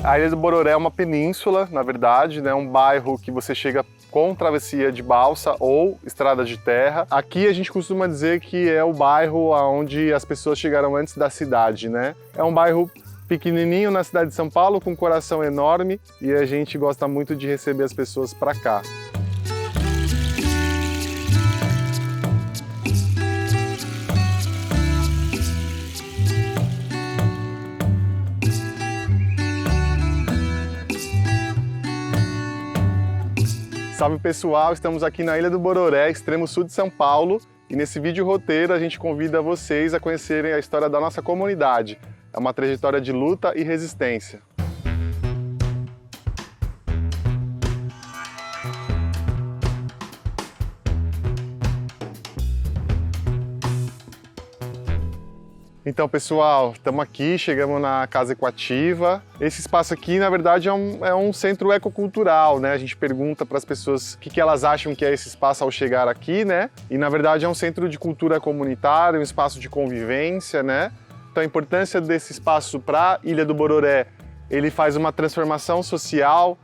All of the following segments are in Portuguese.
A Ilha do Bororé é uma península, na verdade, né? Um bairro que você chega com travessia de balsa ou estrada de terra. Aqui a gente costuma dizer que é o bairro onde as pessoas chegaram antes da cidade, né? É um bairro pequenininho na cidade de São Paulo, com um coração enorme, e a gente gosta muito de receber as pessoas para cá. Salve pessoal, estamos aqui na Ilha do Bororé, extremo sul de São Paulo, e nesse vídeo roteiro a gente convida vocês a conhecerem a história da nossa comunidade. É uma trajetória de luta e resistência. Então pessoal, estamos aqui, chegamos na Casa Equativa. Esse espaço aqui, na verdade, é um centro ecocultural, né? A gente pergunta para as pessoas o que elas acham que é esse espaço ao chegar aqui, né? E na verdade é um centro de cultura comunitária, um espaço de convivência, né? Então a importância desse espaço para a Ilha do Bororé, ele faz uma transformação social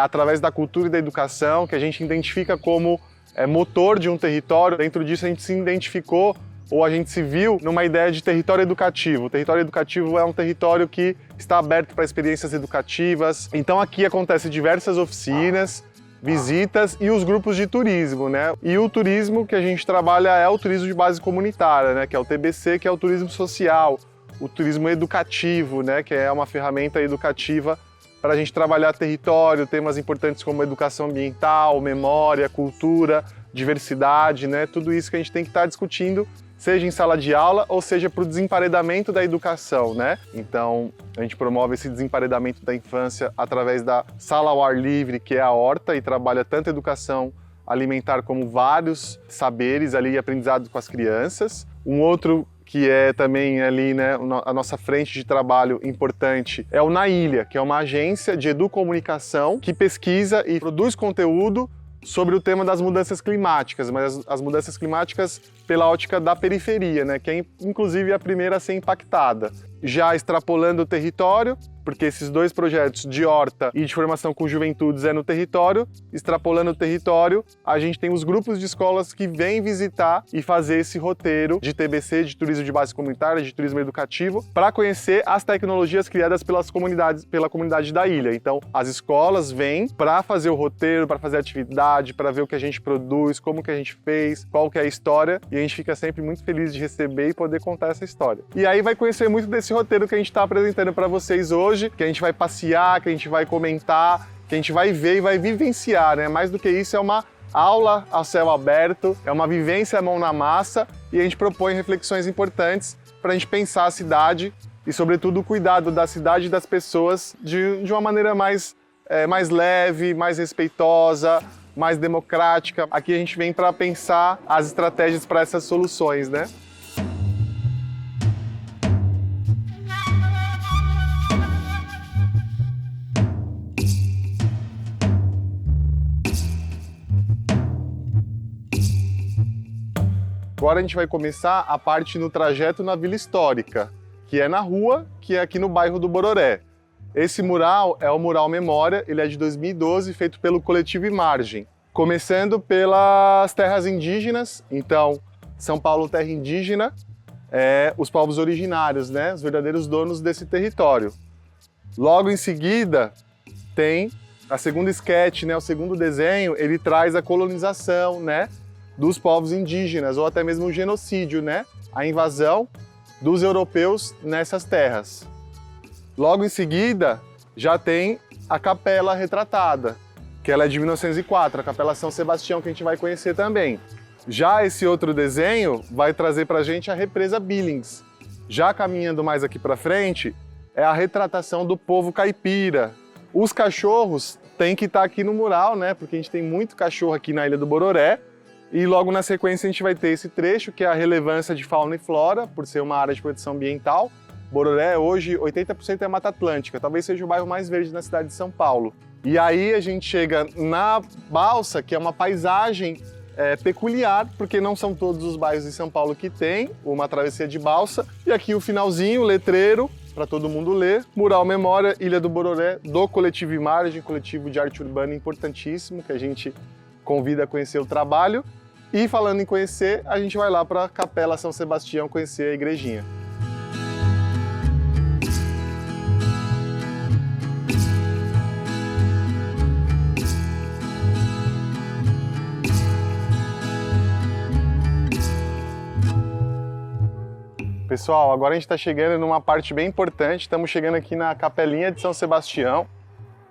através da cultura e da educação, que a gente identifica como motor de um território. Dentro disso a gente se identificou ou a gente se viu numa ideia de território educativo. O território educativo é um território que está aberto para experiências educativas. Então aqui acontecem diversas oficinas, visitas e os grupos de turismo, né? E o turismo que a gente trabalha é o turismo de base comunitária, né? Que é o TBC, que é o turismo social, o turismo educativo, né? Que é uma ferramenta educativa para a gente trabalhar território, temas importantes como educação ambiental, memória, cultura, diversidade, né? Tudo isso que a gente tem que estar discutindo, seja em sala de aula ou seja para o desemparedamento da educação, né? Então, a gente promove esse desemparedamento da infância através da sala ao ar livre, que é a horta, e trabalha tanto educação alimentar como vários saberes ali e aprendizados com as crianças. Um outro que é também ali, né, a nossa frente de trabalho importante é o Na Ilha, que é uma agência de educomunicação que pesquisa e produz conteúdo sobre o tema das mudanças climáticas, mas as mudanças climáticas pela ótica da periferia, né, que é inclusive a primeira a ser impactada. Já extrapolando o território, porque esses dois projetos de horta e de formação com juventudes é no território, extrapolando o território, a gente tem os grupos de escolas que vêm visitar e fazer esse roteiro de TBC, de turismo de base comunitária, de turismo educativo, para conhecer as tecnologias criadas pelas comunidades, pela comunidade da ilha. Então, as escolas vêm para fazer o roteiro, para fazer a atividade, para ver o que a gente produz, como que a gente fez, qual que é a história, e a gente fica sempre muito feliz de receber e poder contar essa história. E aí vai conhecer muito desse roteiro que a gente está apresentando para vocês hoje, que a gente vai passear, que a gente vai comentar, que a gente vai ver e vai vivenciar, né? Mais do que isso, é uma aula ao céu aberto, é uma vivência mão na massa, e a gente propõe reflexões importantes para a gente pensar a cidade e, sobretudo, o cuidado da cidade e das pessoas de uma maneira mais leve, mais respeitosa, mais democrática. Aqui a gente vem para pensar as estratégias para essas soluções, né? Agora a gente vai começar a parte no trajeto na Vila Histórica, que é na rua, que é aqui no bairro do Bororé. Esse mural é o Mural Memória, ele é de 2012, feito pelo Coletivo Imagem. Começando pelas terras indígenas, então São Paulo, terra indígena, os povos originários, né? Os verdadeiros donos desse território. Logo em seguida tem a segunda sketch, né? O segundo desenho, ele traz a colonização, né? Dos povos indígenas, ou até mesmo o genocídio, né? A invasão dos europeus nessas terras. Logo em seguida, já tem a capela retratada, que ela é de 1904, a Capela São Sebastião, que a gente vai conhecer também. Já esse outro desenho vai trazer pra gente a represa Billings. Já caminhando mais aqui pra frente, é a retratação do povo caipira. Os cachorros têm que estar aqui no mural, né? Porque a gente tem muito cachorro aqui na Ilha do Bororé. E logo na sequência a gente vai ter esse trecho, que é a relevância de fauna e flora, por ser uma área de proteção ambiental. Bororé hoje 80% é Mata Atlântica, talvez seja o bairro mais verde na cidade de São Paulo. E aí a gente chega na balsa, que é uma paisagem peculiar, porque não são todos os bairros de São Paulo que tem uma travessia de balsa. E aqui o finalzinho, o letreiro, para todo mundo ler. Mural Memória, Ilha do Bororé, do Coletivo Imagem, coletivo de arte urbana importantíssimo, que a gente convida a conhecer o trabalho. E falando em conhecer, a gente vai lá para a Capela São Sebastião conhecer a igrejinha. Pessoal, agora a gente está chegando numa parte bem importante, estamos chegando aqui na Capelinha de São Sebastião,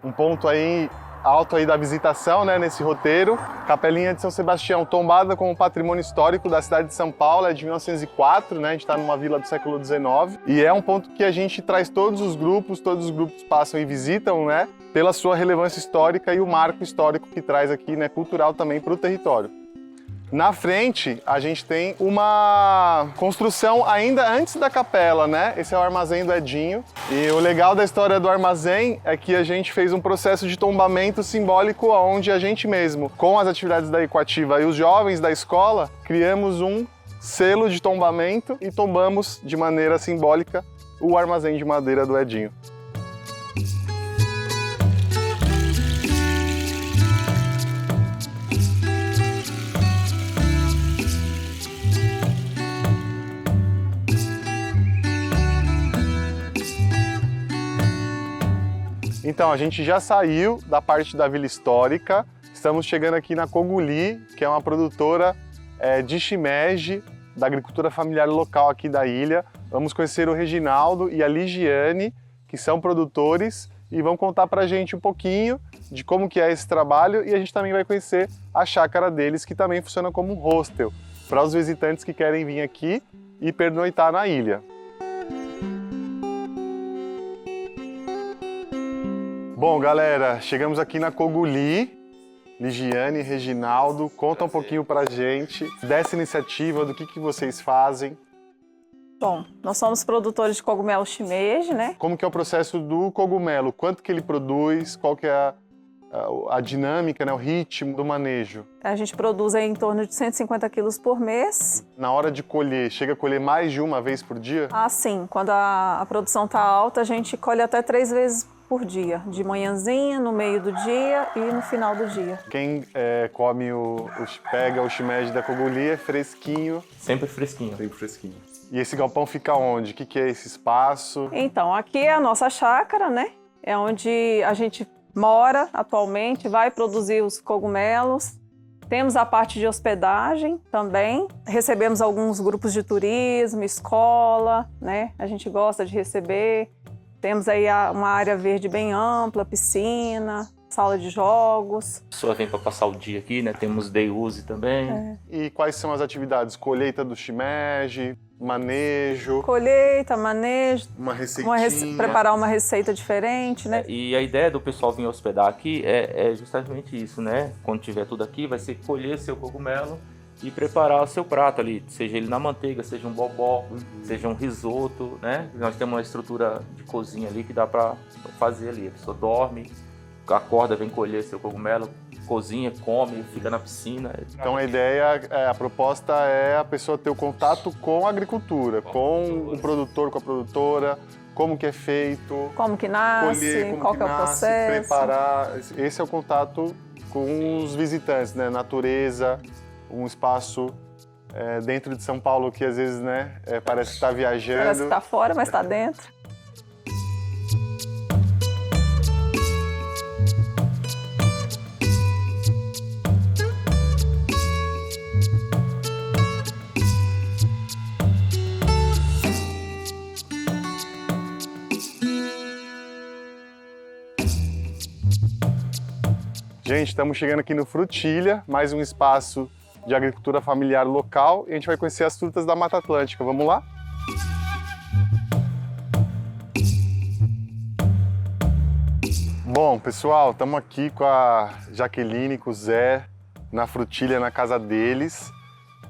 um ponto aí alto aí da visitação, né, nesse roteiro. Capelinha de São Sebastião, tombada como patrimônio histórico da cidade de São Paulo, é de 1904, né, a gente está numa vila do século XIX, e é um ponto que a gente traz todos os grupos passam e visitam, né, pela sua relevância histórica e o marco histórico que traz aqui, né, cultural também para o território. Na frente, a gente tem uma construção ainda antes da capela, né? Esse é o armazém do Edinho. E o legal da história do armazém é que a gente fez um processo de tombamento simbólico onde a gente mesmo, com as atividades da Equativa e os jovens da escola, criamos um selo de tombamento e tombamos de maneira simbólica o armazém de madeira do Edinho. Então, a gente já saiu da parte da Vila Histórica, estamos chegando aqui na Coguli, que é uma produtora de shimeji, da agricultura familiar local aqui da ilha. Vamos conhecer o Reginaldo e a Ligiane, que são produtores, e vão contar pra gente um pouquinho de como que é esse trabalho, e a gente também vai conhecer a chácara deles, que também funciona como um hostel, para os visitantes que querem vir aqui e pernoitar na ilha. Bom, galera, chegamos aqui na Coguli. Ligiane e Reginaldo, conta um pouquinho pra gente dessa iniciativa, do que vocês fazem. Bom, nós somos produtores de cogumelo shimeji, né? Como que é o processo do cogumelo? Quanto que ele produz? Qual que é a dinâmica, né, o ritmo do manejo? A gente produz aí em torno de 150 quilos por mês. Na hora de colher, chega a colher mais de uma vez por dia? Ah, sim. Quando a produção está alta, a gente colhe até 3 vezes por dia. De manhãzinha, no meio do dia e no final do dia. Quem come pega o shimeji da Coguli é fresquinho. Sempre fresquinho. Sempre fresquinho. E esse galpão fica onde? O que é esse espaço? Então, aqui é a nossa chácara, né? É onde a gente mora atualmente, vai produzir os cogumelos. Temos a parte de hospedagem também. Recebemos alguns grupos de turismo, escola, né? A gente gosta de receber. Temos aí uma área verde bem ampla, piscina, sala de jogos. A pessoa vem para passar o dia aqui, né? Temos day use também. E quais são as atividades? Colheita do shimeji, manejo? Colheita, manejo. Uma receitinha. Preparar uma receita diferente, né? E a ideia do pessoal vir hospedar aqui é justamente isso, né? Quando tiver tudo aqui, vai ser colher seu cogumelo e preparar o seu prato ali, seja ele na manteiga, seja um bobó, seja um risoto, né? Nós temos uma estrutura de cozinha ali que dá para fazer ali. A pessoa dorme, acorda, vem colher seu cogumelo, cozinha, come, fica na piscina. Então a ideia, a proposta é a pessoa ter o contato com a agricultura, com o produtor, com a produtora, como que é feito, como que nasce, colher, qual que é o processo, preparar. Esse é o contato com os visitantes, né? Natureza, um espaço dentro de São Paulo que às vezes, né, parece que está viajando. Parece que está fora, mas está dentro. Gente, estamos chegando aqui no Frutilha, mais um espaço de agricultura familiar local, e a gente vai conhecer as frutas da Mata Atlântica. Vamos lá? Bom, pessoal, estamos aqui com a Jaqueline e com o Zé na Frutilha, na casa deles.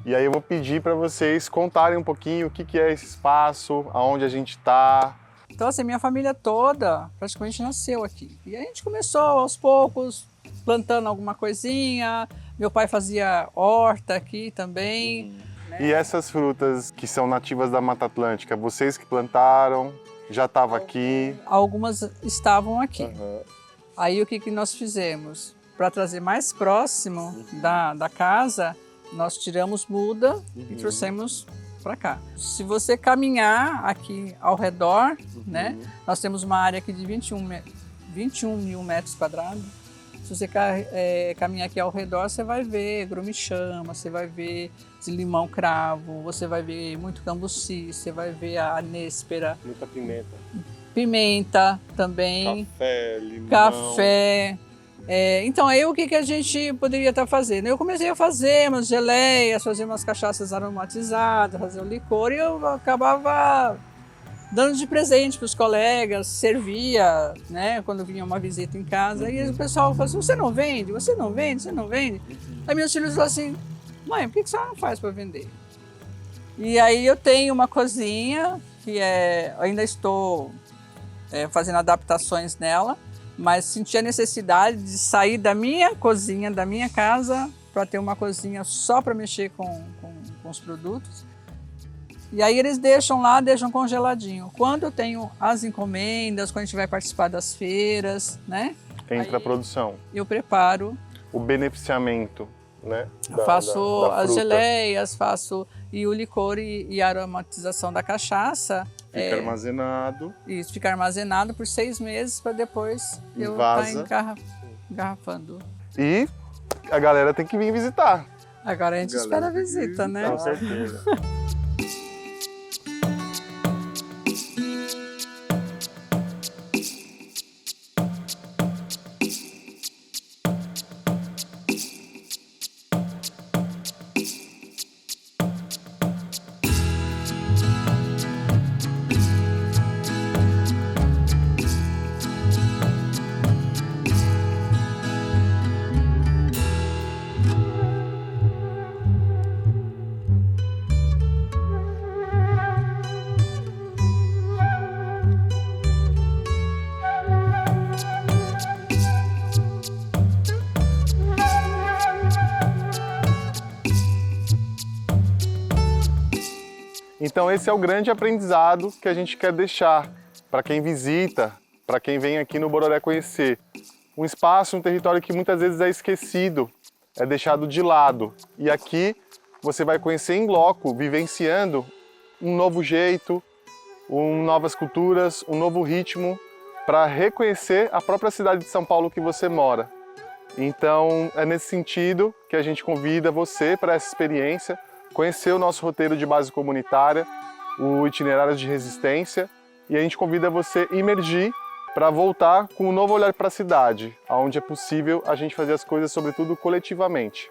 E aí eu vou pedir para vocês contarem um pouquinho o que é esse espaço, aonde a gente está. Então, assim, minha família toda praticamente nasceu aqui. E a gente começou aos poucos, plantando alguma coisinha. Meu pai fazia horta aqui também. E essas frutas que são nativas da Mata Atlântica, vocês que plantaram? Já estava aqui. Algumas estavam aqui. Aham. Aí o que, que nós fizemos? Para trazer mais próximo da casa, nós tiramos muda e trouxemos para cá. Se você caminhar aqui ao redor, né, nós temos uma área aqui de 21 mil metros quadrados. Se você caminhar aqui ao redor, você vai ver grume-chama, você vai ver limão cravo, você vai ver muito cambuci, você vai ver a néspera. Muita pimenta. Pimenta também. Café, limão. Café. Então, aí o que, que a gente poderia estar fazendo? Eu comecei a fazer umas geleias, fazer umas cachaças aromatizadas, fazer o licor, e eu acabava dando de presente para os colegas, servia, né, quando vinha uma visita em casa, e o pessoal falava assim, você não vende? Você não vende? Você não vende? Aí meus filhos falaram assim, mãe, por que você não faz para vender? E aí eu tenho uma cozinha, que ainda estou fazendo adaptações nela, mas senti a necessidade de sair da minha cozinha, da minha casa, para ter uma cozinha só para mexer com os produtos. E aí eles deixam lá, deixam congeladinho. Quando eu tenho as encomendas, quando a gente vai participar das feiras, né? Entra a produção. Eu preparo. O beneficiamento, né? Faço da as fruta. geleias, e o licor e a aromatização da cachaça. Fica armazenado. Isso, fica armazenado por 6 meses para depois eu Vaza. estar engarrafando. E a galera tem que vir visitar. Agora a gente espera a visita, né? Com certeza. Então esse é o grande aprendizado que a gente quer deixar para quem visita, para quem vem aqui no Bororé conhecer. Um espaço, um território que muitas vezes é esquecido, é deixado de lado. E aqui você vai conhecer em loco, vivenciando um novo jeito, novas culturas, um novo ritmo, para reconhecer a própria cidade de São Paulo que você mora. Então é nesse sentido que a gente convida você para essa experiência, conhecer o nosso roteiro de base comunitária, o itinerário de resistência, e a gente convida você a imergir para voltar com um novo olhar para a cidade, onde é possível a gente fazer as coisas, sobretudo, coletivamente.